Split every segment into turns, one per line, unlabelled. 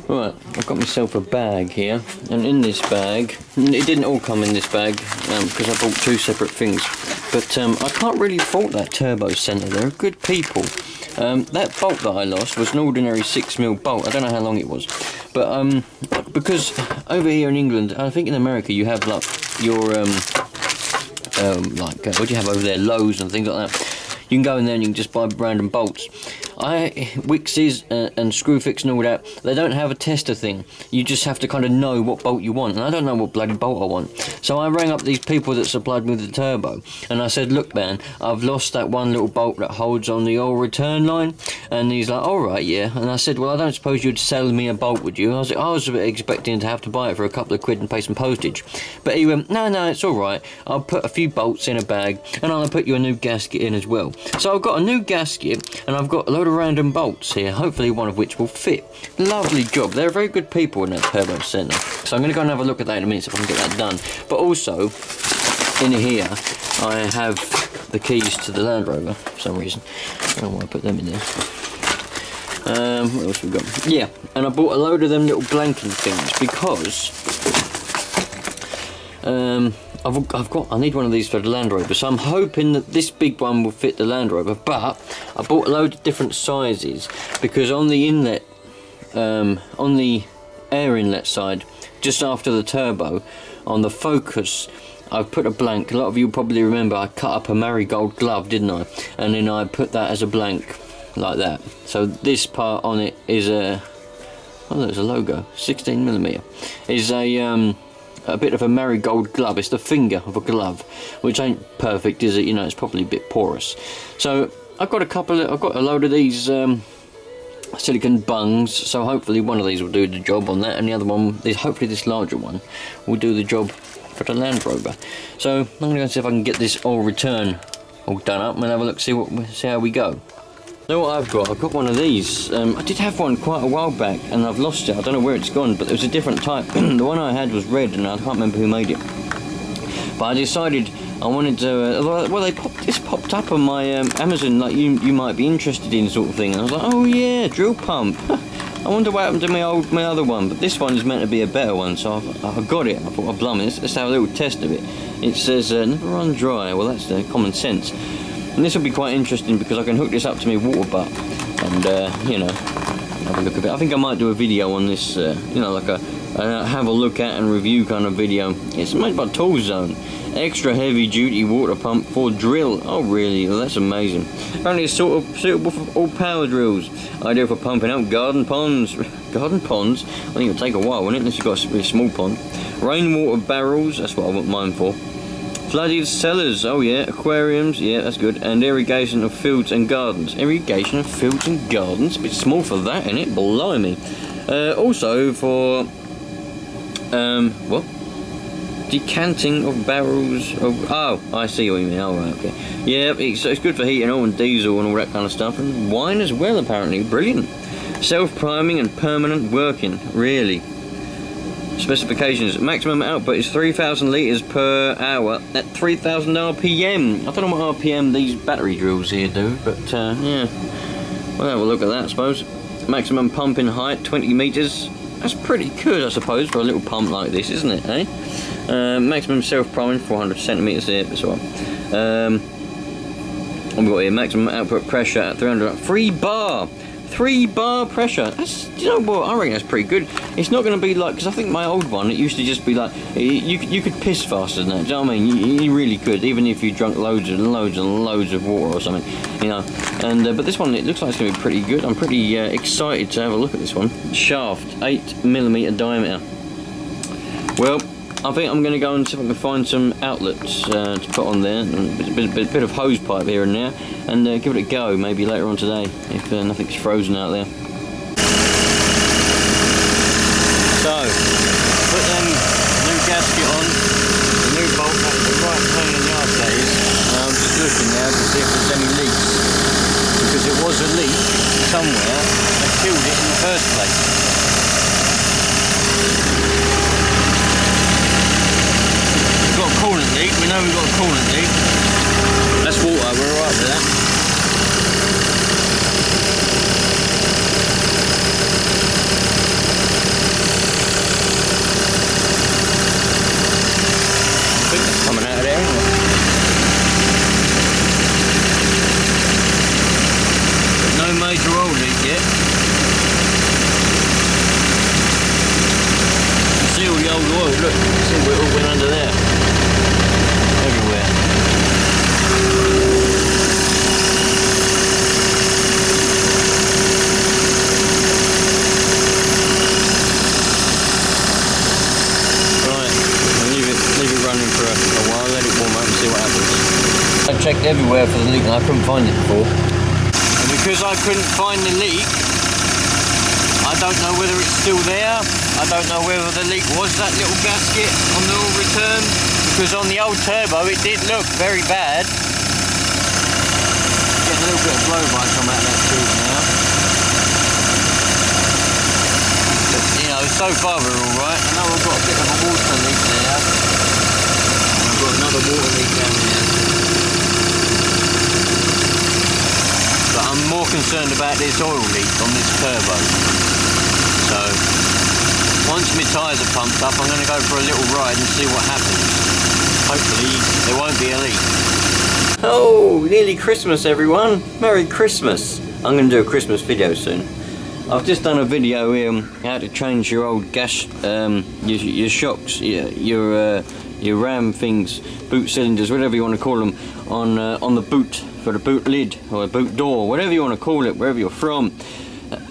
Right, I've got myself a bag here, and in this bag, it didn't all come in this bag because I bought two separate things, but I can't really fault that turbo centre. They're good people. That bolt that I lost was an ordinary 6mm bolt. I don't know how long it was, but because over here in England, I think in America you have like your what do you have over there, Lowe's and things like that. You can go in there and you can just buy random bolts. Wickses and Screwfix and all that, they don't have a tester thing. You just have to kind of know what bolt you want, and I don't know what bloody bolt I want. So I rang up these people that supplied me with the turbo, and I said, look man, I've lost that one little bolt that holds on the old return line. And he's like, alright, yeah. And I said, well, I don't suppose you'd sell me a bolt, would you? I was a bit expecting to have to buy it for a couple of quid and pay some postage. But he went, no, it's alright. I'll put a few bolts in a bag, and I'll put you a new gasket in as well. So I've got a new gasket, and I've got a load of random bolts here, hopefully one of which will fit. Lovely job. They're very good people in that turbo centre. So I'm going to go and have a look at that in a minute, so if I can get that done. But also, in here, I have the keys to the Land Rover, for some reason. I don't want to put them in there. What else have we got? Yeah, and I bought a load of them little blanking things, because I need one of these for the Land Rover, so I'm hoping that this big one will fit the Land Rover, but I bought a load of different sizes, because on the inlet, on the air inlet side, just after the turbo, on the Focus, I've put a blank. A lot of you probably remember I cut up a marigold glove, didn't I? And then I put that as a blank, like that. So this part on it is a, oh, there's a logo, 16mm, is a bit of a marigold glove. It's the finger of a glove, which ain't perfect, is it? You know, it's probably a bit porous. So I've got I've got a load of these silicone bungs, so hopefully one of these will do the job on that, and the other one, hopefully this larger one, will do the job for the Land Rover. So I'm going to go see if I can get this all return all done up and have a look, see how we go. Know what I've got one of these. I did have one quite a while back and I've lost it. I don't know where it's gone, but it was a different type. The one I had was red and I can't remember who made it. But I decided I wanted to, well, this popped up on my Amazon, like you might be interested in, sort of thing. And I was like, oh yeah, drill pump. I wonder what happened to my other one, but this one is meant to be a better one, so I got it. I thought, oh blimey, let's have a little test of it. It says never run dry. Well, that's common sense. And this will be quite interesting because I can hook this up to my water butt and you know, have a look at it. I think I might do a video on this, you know, like a have a look at and review kind of video. It's made by Tool Zone. Extra heavy duty water pump for drill. Oh really? Well, that's amazing. Apparently it's sort of suitable for all power drills. Ideal for pumping out garden ponds. Garden ponds? I think it'll take a while, won't it? Unless you've got a really small pond. Rainwater barrels. That's what I want mine for. Flooded cellars. Oh yeah. Aquariums. Yeah, that's good. And irrigation of fields and gardens. Irrigation of fields and gardens. A bit small for that, isn't it? Blimey. Also for what? Decanting of barrels of, oh, I see what you mean. Oh right, okay. Yeah, it's good for heating oil and diesel and all that kind of stuff, and wine as well apparently. Brilliant. Self-priming and permanent working. Really. Specifications: maximum output is 3,000 litres per hour at 3,000 RPM. I don't know what RPM these battery drills here do, but yeah, we'll have a look at that, I suppose. Maximum pumping height 20 metres. That's pretty good, I suppose, for a little pump like this, isn't it, eh? Maximum self-priming 400 centimetres there, that's all right. What have we got here? Maximum output pressure at 300. 3 bar pressure. That's, you know what, I reckon that's pretty good. It's not going to be like, because I think my old one, it used to just be like, you could piss faster than that, do you know what I mean? You really could, even if you drunk loads and loads and loads of water or something, you know. And but this one, it looks like it's going to be pretty good. I'm pretty excited to have a look at this one. Shaft, 8mm diameter. Well, I think I'm going to go and see if I can find some outlets to put on there, and a bit of hose pipe here and there, and give it a go maybe later on today if nothing's frozen out there. So, put them new gasket on, the new bolt, that was the right pain in the arse that is. I'm just looking now to see if there's any leaks, because it was a leak somewhere that killed it in the first place. Got a coolant leak, we know we've got a coolant leak. That's water, we're alright with that. old oil. Look, see where it all went under there. Everywhere. Right, I'll leave it running for a while, let it warm up and see what happens. I checked everywhere for the leak and I couldn't find it before. And because I couldn't find the leak, I don't know whether it's still there. I don't know whether the leak was that little gasket on the oil return, because on the old turbo it did look very bad. Getting a little bit of blow by come out of that tube now. But you know, so far we're alright. I know I've got a bit of a water leak there. And I've got another water leak down there. But I'm more concerned about this oil leak on this turbo. So once my tyres are pumped up, I'm going to go for a little ride and see what happens. Hopefully there won't be a leak. Oh, nearly Christmas everyone. Merry Christmas. I'm going to do a Christmas video soon. I've just done a video how to change your old gas, your shocks, your ram things, boot cylinders, whatever you want to call them, on the boot, for the boot lid or a boot door, whatever you want to call it, wherever you're from.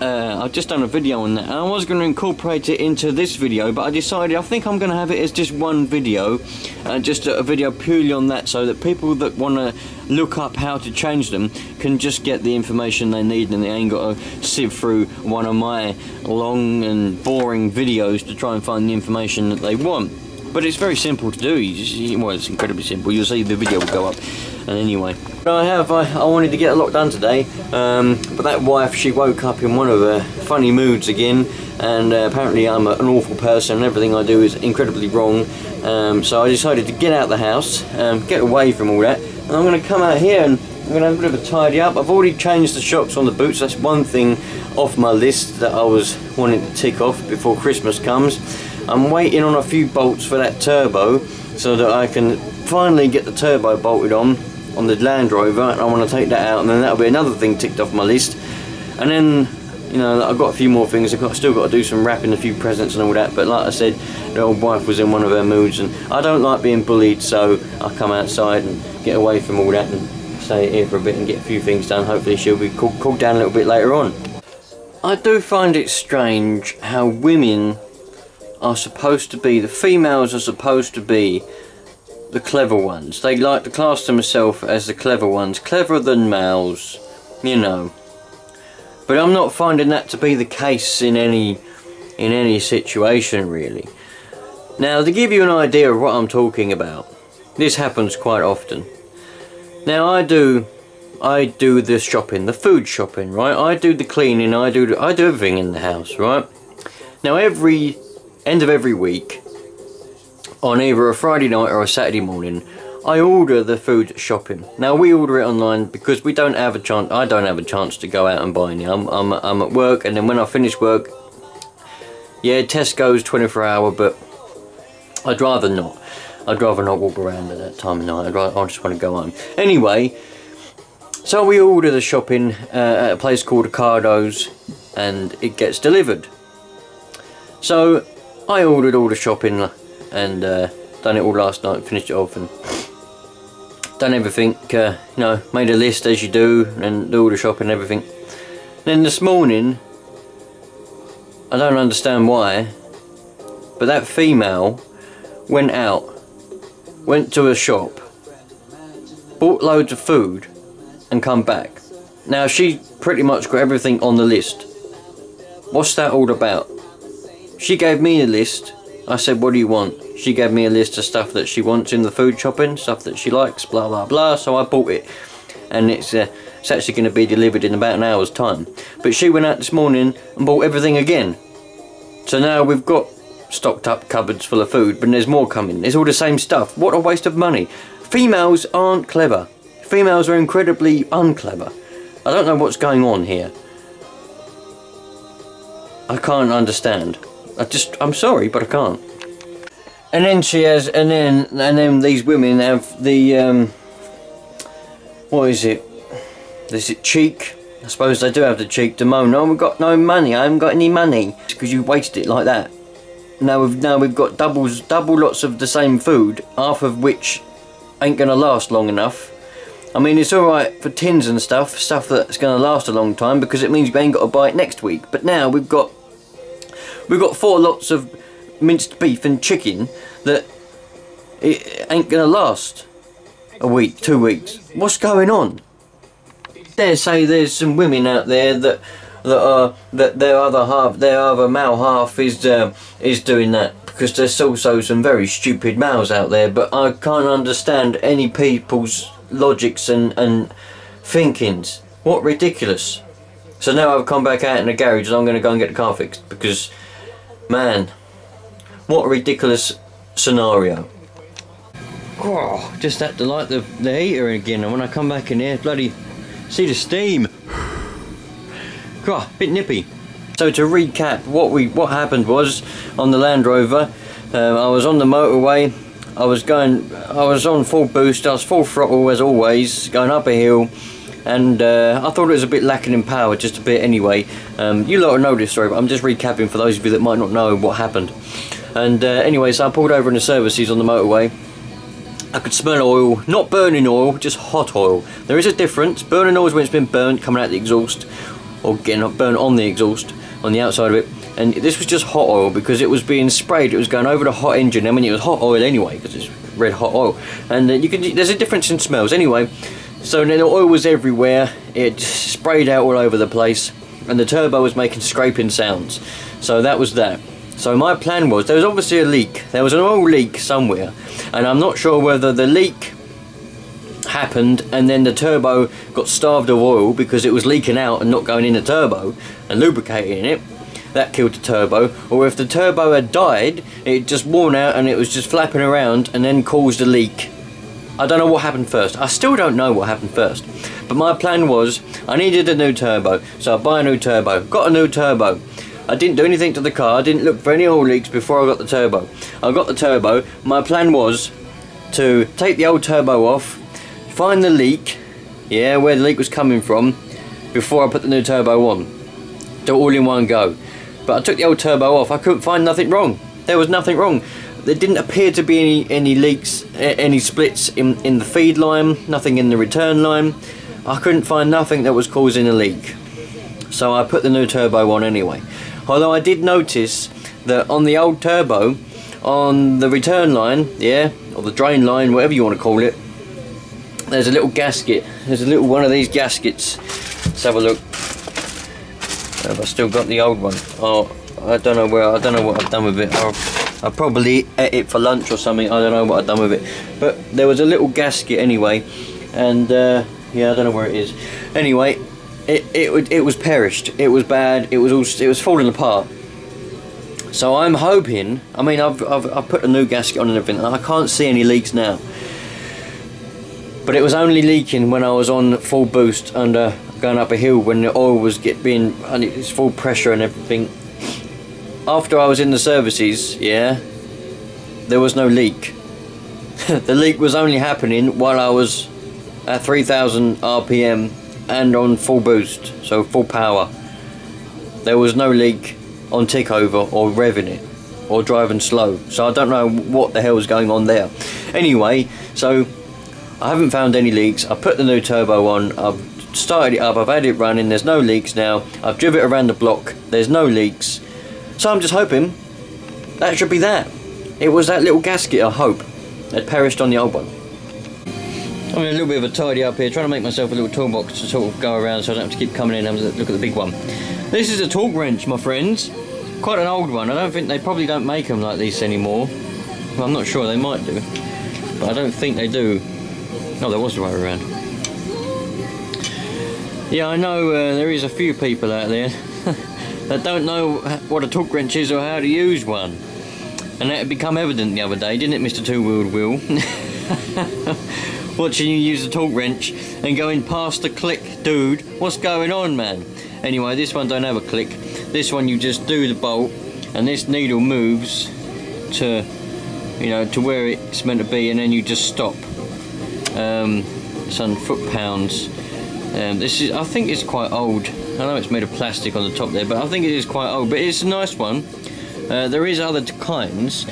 I've just done a video on that, and I was going to incorporate it into this video, but I decided I think I'm going to have it as just one video, just a video purely on that, so that people that want to look up how to change them can just get the information they need, and they ain't got to sift through one of my long and boring videos to try and find the information that they want. But it's very simple to do. Well, it's incredibly simple. You'll see the video will go up. And anyway, I wanted to get a lot done today, but that wife, she woke up in one of her funny moods again, and apparently I'm an awful person and everything I do is incredibly wrong. So I decided to get out of the house, get away from all that, and I'm going to come out here and I'm going to have a bit of a tidy up. I've already changed the shocks on the boots. That's one thing off my list that I was wanting to tick off before Christmas comes. I'm waiting on a few bolts for that turbo so that I can finally get the turbo bolted on the Land Rover, and I want to take that out, and then that'll be another thing ticked off my list. And then, you know, I've got a few more things. I've still got to do some wrapping, a few presents and all that, but like I said, the old wife was in one of her moods, and I don't like being bullied, so I come outside and get away from all that and stay here for a bit and get a few things done. Hopefully she'll be cooled down a little bit later on. I do find it strange how women are supposed to be, the females are supposed to be the clever ones. They like to class themselves as the clever ones, cleverer than males, you know. But I'm not finding that to be the case in any situation really. Now, to give you an idea of what I'm talking about, this happens quite often. Now I do the shopping, the food shopping, right? I do the cleaning, I do everything in the house, right? Now every end of every week, on either a Friday night or a Saturday morning, I order the food shopping. Now we order it online because we don't have a chance. I don't have a chance to go out and buy any. I'm at work, and then when I finish work, yeah, Tesco's 24-hour, but I'd rather not. I'd rather not walk around at that time of night. I just want to go home. Anyway, so we order the shopping at a place called Occado's, and it gets delivered. So I ordered all the shopping and done it all last night, finished it off and done everything, you know, made a list as you do and do all the shopping and everything. Then this morning, I don't understand why, but that female went to a shop, bought loads of food and come back. Now she pretty much got everything on the list. What's that all about? She gave me a list. I said, what do you want? She gave me a list of stuff that she wants in the food shopping, stuff that she likes, blah blah blah, so I bought it. And it's actually going to be delivered in about an hour's time. But she went out this morning and bought everything again. So now we've got stocked up cupboards full of food, but there's more coming. It's all the same stuff. What a waste of money. Females aren't clever. Females are incredibly unclever. I don't know what's going on here. I can't understand. I'm sorry, but I can't. And then she has, and then these women have the, what is it? Is it cheek? I suppose they do have the cheek to moan, oh, we've got no money, I haven't got any money. Because you wasted it like that. now we've got double lots of the same food, half of which ain't gonna last long enough. I mean, it's alright for tins and stuff that's gonna last a long time, because it means we ain't got to buy it next week. But now we've got 4 lots of minced beef and chicken that it ain't gonna last a week, 2 weeks. What's going on? Dare say there's some women out there that their other male half is doing that, because there's also some very stupid males out there. But I can't understand any people's logics and thinkings. What ridiculous. So now I've come back out in the garage and I'm going to go and get the car fixed, because man, what a ridiculous scenario. Oh, just had to light the heater again, and when I come back in here, bloody see the steam. God, bit nippy. So to recap, what happened was, on the Land Rover, I was on the motorway. I was on full boost. I was full throttle as always, going up a hill, and I thought it was a bit lacking in power, just a bit anyway. You lot will know this story, but I'm just recapping for those of you that might not know what happened. And anyway, so I pulled over in the services on the motorway. I could smell oil, not burning oil, just hot oil. There is a difference. Burning oil is when it's been burnt, coming out the exhaust, or getting burnt on the exhaust, on the outside of it. And this was just hot oil, because it was being sprayed. It was going over the hot engine. I mean, it was hot oil anyway, because it's red hot oil. And there's a difference in smells anyway. So then the oil was everywhere. It sprayed out all over the place, and the turbo was making scraping sounds. So that was that. So my plan was, there was obviously a leak. There was an oil leak somewhere, and I'm not sure whether the leak happened and then the turbo got starved of oil because it was leaking out and not going in the turbo and lubricating it. That killed the turbo. Or if the turbo had died, it just worn out and it was just flapping around and then caused a leak. I don't know what happened first. I still don't know what happened first. But my plan was, I needed a new turbo, so I buy a new turbo. Got a new turbo. I didn't do anything to the car. I didn't look for any oil leaks before I got the turbo. I got the turbo. My plan was to take the old turbo off, find the leak, yeah, where the leak was coming from, before I put the new turbo on. Do it all in one go. But I took the old turbo off. I couldn't find nothing wrong. There was nothing wrong. There didn't appear to be any leaks, any splits in the feed line, nothing in the return line. I couldn't find nothing that was causing a leak. So I put the new turbo on anyway. Although I did notice that on the old turbo, on the return line, yeah, or the drain line, whatever you want to call it, there's a little gasket. There's a little one of these gaskets. Let's have a look. Have I still got the old one? Oh, I don't know what I've done with it. I probably ate it for lunch or something. I don't know what I've done with it. But there was a little gasket anyway, and yeah, I don't know where it is. Anyway, it was perished. It was bad. It was falling apart. So I'm hoping. I mean, I've put a new gasket on and everything, and I can't see any leaks now. But it was only leaking when I was on full boost under going up a hill, when the oil was being and it's full pressure and everything. After I was in the services, yeah, there was no leak. The leak was only happening while I was at 3,000 RPM and on full boost, so full power. There was no leak on tick over or revving it or driving slow. So I don't know what the hell was going on there. Anyway, so I haven't found any leaks. I put the new turbo on. I've started it up. I've had it running. There's no leaks now. I've driven it around the block. There's no leaks. So I'm just hoping that should be that. It was that little gasket, I hope, that perished on the old one. I'm in a little bit of a tidy up here, trying to make myself a little toolbox to sort of go around so I don't have to keep coming in and have a look at the big one. This is a torque wrench, my friends. Quite an old one. I don't think they probably don't make them like this anymore. Well, I'm not sure, they might do, but I don't think they do. Oh, there was the way around. Yeah, I know there is a few people out there that don't know what a torque wrench is or how to use one. And that had become evident the other day, didn't it, Mr. Two-Wheeled Wheel? Watching you use the torque wrench and going past the click. Dude, what's going on, man? Anyway, this one don't have a click. This one you just do the bolt and this needle moves to, you know, to where it's meant to be, and then you just stop. It's on foot-pounds. This is, I think it's quite old. I know it's made of plastic on the top there, but I think it is quite old. But it's a nice one. There is other kinds.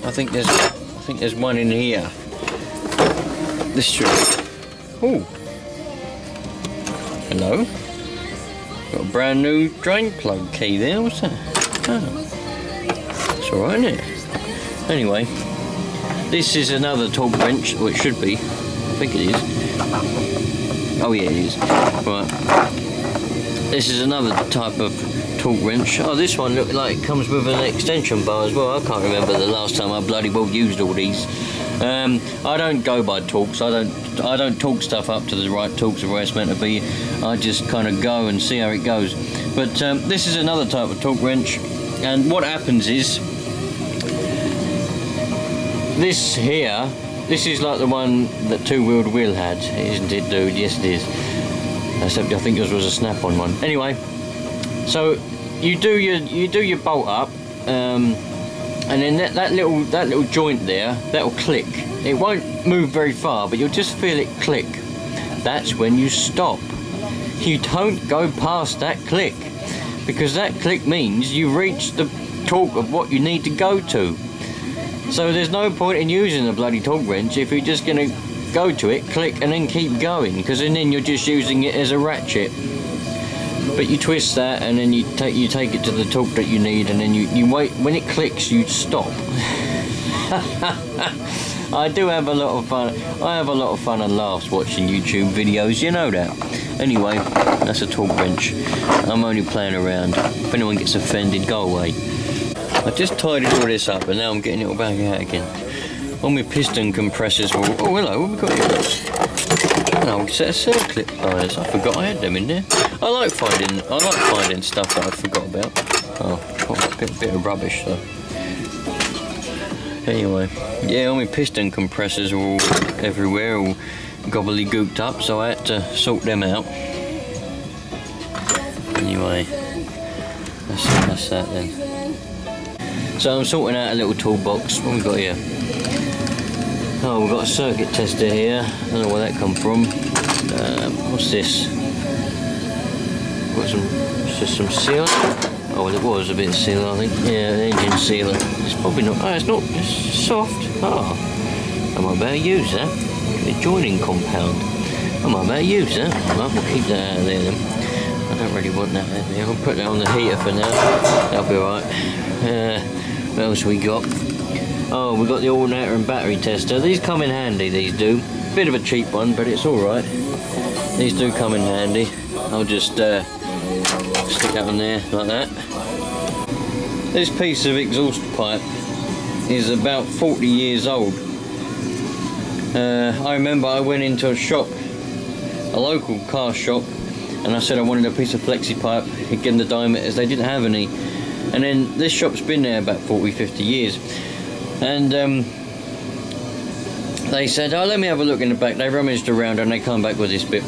I think there's one in here. This should. Oh, hello. Got a brand new drain plug key there. What's that? Oh, it's all right, isn't it? Anyway, this is another torque wrench, or it should be. I think it is. Oh yeah, it is. Right. This is another type of torque wrench. Oh, this one looks like it comes with an extension bar as well. I can't remember the last time I bloody well used all these. I don't go by torques. I don't torque stuff up to the right torques of where it's meant to be. I just kind of go and see how it goes. But this is another type of torque wrench, and what happens is this here. This is like the one that two-wheeled wheel had, isn't it, dude? Yes, it is. Except I think yours was a snap-on one. Anyway, so you do your bolt up, and then that little joint there, that'll click. It won't move very far, but you'll just feel it click. That's when you stop. You don't go past that click, because that click means you've reached the torque of what you need to go to. So there's no point in using the bloody torque wrench if you're just going to go to it, click, and then keep going, because then you're just using it as a ratchet. But you twist that, and then you take it to the torque that you need, and then you wait. When it clicks, you stop. I do have a lot of fun. I have a lot of fun and laughs watching YouTube videos, you know that. Anyway, that's a torque wrench. I'm only playing around. If anyone gets offended, go away. I just tidied all this up, and now I'm getting it all back out again. All my piston compressors were... Oh, hello, what have we got here? An old set of circlip pliers. I forgot I had them in there. I like finding stuff that I forgot about. Oh, a bit of rubbish though. Anyway, yeah, all my piston compressors were all everywhere, all gobbledygooked up, so I had to sort them out. Anyway, that's that then. So I'm sorting out a little toolbox. What have we got here? Oh, we've got a circuit tester here. I don't know where that come from. What's this? Got some sealer. Oh, well, it was a bit of sealer, I think. Yeah, an engine sealer. It's probably not. Oh, it's not. It's soft. Oh, I might better use that. The joining compound. I might better use that. Right, we'll keep that out of there then. I don't really want that out there. I'll put that on the heater for now. That'll be alright. What else we got? Oh, we've got the alternator and battery tester. These come in handy, these do. Bit of a cheap one, but it's alright. These do come in handy. I'll just stick that on there, like that. This piece of exhaust pipe is about 40 years old. I remember I went into a shop, a local car shop, and I said I wanted a piece of flexi pipe. He'd give them the diameters, they didn't have any. And then this shop's been there about 40-50 years. And they said, oh, let me have a look in the back. They rummaged around and they come back with this bit.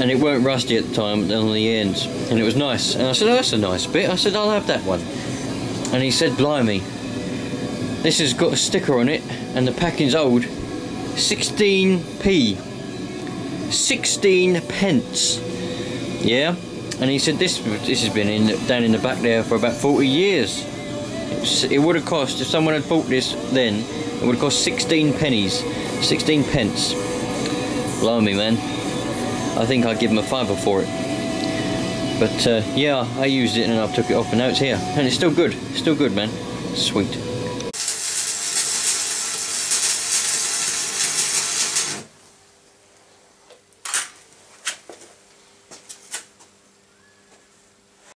And it weren't rusty at the time on the ends. And it was nice. And I said, oh, that's a nice bit. I said, I'll have that one. And he said, blimey, this has got a sticker on it and the packing's old. 16p. 16 pence. Yeah? And he said, this has been down in the back there for about 40 years. It would have cost, if someone had bought this then, it would have cost 16 pennies. 16 pence. Blimey, man. I think I'd give him a fiver for it. But yeah, I used it and I took it off and now it's here. And it's still good. Still good, man. Sweet.